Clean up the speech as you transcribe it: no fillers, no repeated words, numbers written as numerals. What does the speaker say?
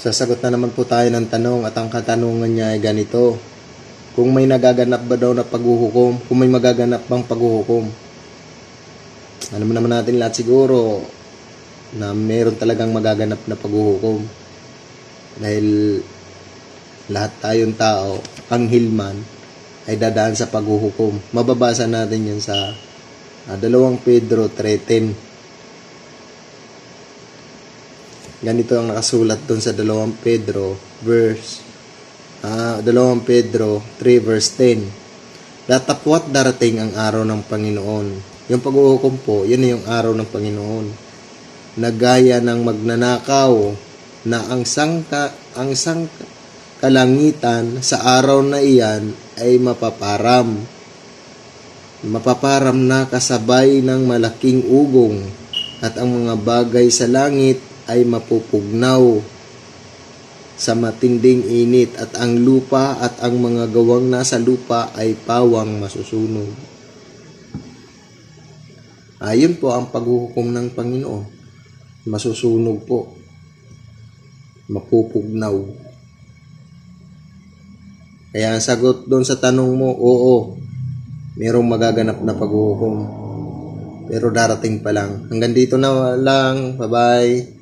Sasagot na naman po tayo ng tanong at ang katanungan niya ay ganito. Kung may nagaganap ba daw na paghuhukom? Kung may magaganap bang paghuhukom? Alam naman natin lahat siguro na meron talagang magaganap na paghuhukom. Dahil lahat tayong tao, anghel man, ay dadaan sa paghuhukom. Mababasa natin yan sa 2 Pedro 3:10. Ganito ang nakasulat doon sa 2 Pedro 3 verse 10. Datapwat darating ang araw ng Panginoon. Yung paghuhukom po, yun yung araw ng Panginoon. Nagaya ng magnanakaw na ang kalangitan sa araw na iyan ay mapaparam. Mapaparam na kasabay ng malaking ugong at ang mga bagay sa langit ay mapupugnaw sa matinding init at ang lupa at ang mga gawang nasa lupa ay pawang masusunog. Ayun po ang paghuhukom ng Panginoon. Masusunog po. Mapupugnaw. Kaya ang sagot doon sa tanong mo, oo, mayroong magaganap na paghuhukom. Pero darating pa lang. Hanggang dito na lang. Bye-bye.